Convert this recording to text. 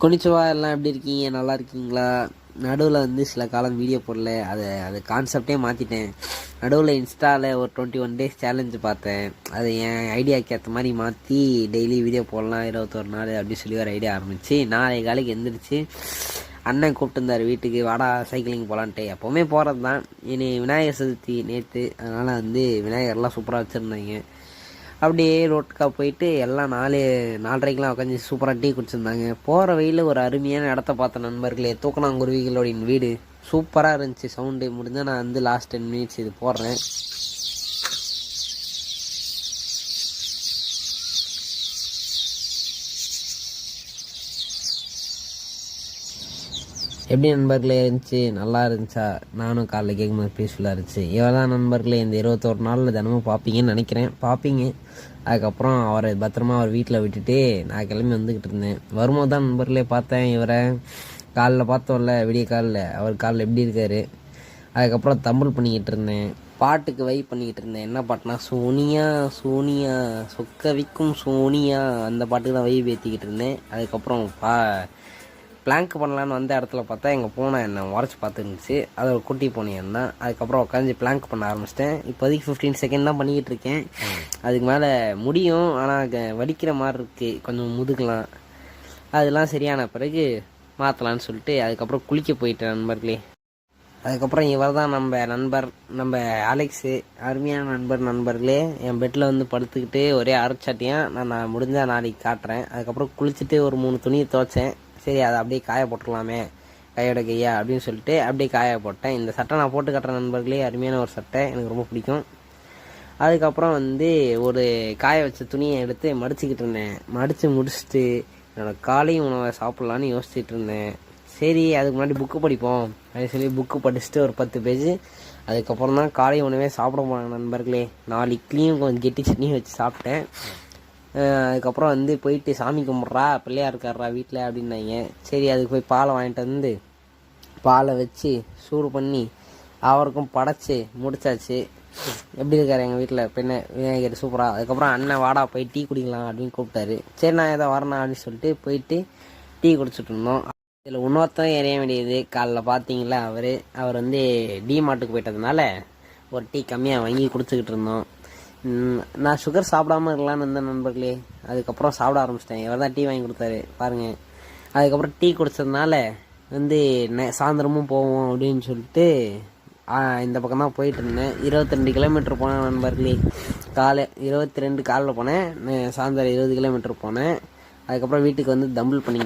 கொனிச்சுவா எல்லாம் எப்படி இருக்கீங்க? நல்லா இருக்கீங்களா? நடுவில் வந்து சில காலம் வீடியோ போடல. அது கான்செப்டே மாற்றிட்டேன். நடுவில் இன்ஸ்டாவில் ஒரு 21 டேஸ் சேலஞ்சு பார்த்தேன். அது என் ஐடியாவுக்கு ஏற்ற மாதிரி மாற்றி டெய்லி வீடியோ போடலாம் 21 நாள் அப்படி சொல்லி ஒரு ஐடியா ஆரம்பிச்சு 4 காலைக்கு எழுந்திரிச்சு அண்ணன் கூப்பிட்டுருந்தார் வீட்டுக்கு, வாடா சைக்கிளிங் போகலான்ட்டு. எப்போவுமே போகிறது தான். இனி விநாயகர் சதுர்த்தி நேற்று, அதனால் வந்து விநாயகர்லாம் சூப்பராக வச்சுருந்தாங்க. அப்படியே ரோட்டுக்காக போயிட்டு எல்லாம் 4:30க்கெலாம் உட்காந்து சூப்பராக டீ குடிச்சிருந்தாங்க. போகிற வழியில் ஒரு அருமையான இடத்த பார்த்த நண்பர்களே, தூக்கணாங்குருவிகளோட வீடு சூப்பராக இருந்துச்சு. சவுண்டு முடிஞ்சால் நான் வந்து லாஸ்ட் 10 மினிட்ஸ் இது போடுறேன். எப்படி நண்பர்களே இருந்துச்சு? நல்லா இருந்துச்சா? நானும் காலைல கேட்கும்போது பீஸ்ஃபுல்லாக இருந்துச்சு. இவதான் நண்பர்களே இந்த 21 நாளில் தினமும் பார்ப்பீங்கன்னு நினைக்கிறேன். பார்ப்பீங்க. அதுக்கப்புறம் அவரை பத்திரமா அவர் வீட்டில் விட்டுட்டு நான் கிளம்பி வந்துக்கிட்டு இருந்தேன். வரும்போது தான் நண்பர்களே பார்த்தேன் இவரை. காலைல பார்த்தோம்ல, விடிய காலில் அவர் காலில் எப்படி இருக்கார். அதுக்கப்புறம் தம்பிள் பண்ணிக்கிட்டு இருந்தேன். பாட்டுக்கு வைப் பண்ணிக்கிட்டு இருந்தேன். என்ன பாட்டுனா, சோனியா சோனியா சொக்கவிக்கும் சோனியா, அந்த பாட்டுக்கு தான் வைப் ஏற்றிக்கிட்டு இருந்தேன். அதுக்கப்புறம் பிளாங்க் பண்ணலான்னு வந்த இடத்துல பார்த்தா எங்கள் பூனை என்னை உரைச்சி பார்த்துருந்துச்சு. அதை ஒரு குட்டி பூனையன் தான். அதுக்கப்புறம் உட்காந்து பிளாங்க் பண்ண ஆரம்பிச்சிட்டேன். இப்போதைக்கு 15 செகண்ட் தான் பண்ணிக்கிட்டு இருக்கேன். அதுக்கு மேலே முடியும், ஆனால் வலிக்கிற மாதிரி இருக்குது. கொஞ்சம் முதுகலாம். அதெல்லாம் சரியான பிறகு மாற்றலான்னு சொல்லிட்டு அதுக்கப்புறம் குளிக்க போயிட்டேன் நண்பர்களே. அதுக்கப்புறம் இவர் தான் நம்ம அலெக்ஸு, அருமையான நண்பர்களே. என் பெட்டில் வந்து படுத்துக்கிட்டு ஒரே அரைச்சாட்டியாக நான் முடிஞ்சால் நாளைக்கு காட்டுறேன். அதுக்கப்புறம் குளிச்சுட்டு ஒரு 3 துணியை துவைச்சேன். சரி, அதை அப்படியே காய போட்டுடலாமே கையோட கையா அப்படின்னு சொல்லிட்டு அப்படியே காய போட்டேன். இந்த சட்டை நான் போட்டு கட்டுற நண்பர்களே, அருமையான ஒரு சட்டை, எனக்கு ரொம்ப பிடிக்கும். அதுக்கப்புறம் வந்து ஒரு காய வச்ச துணியை எடுத்து மடிச்சுக்கிட்டு இருந்தேன். மடித்து முடிச்சுட்டு என்னோடய காலை உணவை சாப்பிட்லான்னு யோசிச்சுட்டு இருந்தேன். சரி, அதுக்கு முன்னாடி புக்கு படிப்போம் அப்படின்னு சொல்லி புக்கு படிச்சுட்டு ஒரு 10 பேஜ். அதுக்கப்புறம் தான் காலை உணவே சாப்பிட போனாங்க நண்பர்களே. 4 இட்லியும் கொஞ்சம் கெட்டி சட்னியும் வச்சு சாப்பிட்டேன். அதுக்கப்புறம் வந்து போயிட்டு சாமி கும்பிட்றா, பிள்ளையா இருக்காரா வீட்டில் அப்படின்னாங்க. சரி, அதுக்கு போய் பாலை வாங்கிட்டு வந்து பாலை வச்சு சூடு பண்ணி அவருக்கும் படைச்சி முடிச்சாச்சு. எப்படி இருக்காரு எங்கள் வீட்டில் பெண்ணை விநாயகர் சூப்பராக. அதுக்கப்புறம் அண்ணன் வாடா போய் டீ குடிக்கலாம் அப்படின்னு கூப்பிட்டாரு. சரி, நான் ஏதோ வரணும் அப்படின்னு சொல்லிட்டு போயிட்டு டீ குடிச்சிட்டு இருந்தோம். இதில் இன்னொருத்தம் எறிய வேண்டியது. காலைல பார்த்தீங்களா, அவர் வந்து டிமார்ட்டுக்கு போயிட்டதுனால ஒரு டீ கம்மியாக வாங்கி குடிச்சிக்கிட்டு இருந்தோம். நான் சுகர் சாப்பிடாம இருக்கலான்னு இருந்தேன் நண்பர்களே. அதுக்கப்புறம் சாப்பிட ஆரம்பிச்சிட்டேன். இவர் தான் டீ வாங்கி கொடுத்தாரு பாருங்கள். அதுக்கப்புறம் டீ குடித்ததுனால வந்து சாயந்தரமும் போவோம் அப்படின்னு சொல்லிட்டு இந்த பக்கம் தான் போயிட்டு இருந்தேன். 22 கிலோமீட்டர் போனேன் நண்பர்களே. 22 காலைல போனேன், சாயந்தரம் 20 கிலோமீட்டர் போனேன். அதுக்கப்புறம் வீட்டுக்கு வந்து தம்பிள் பண்ணி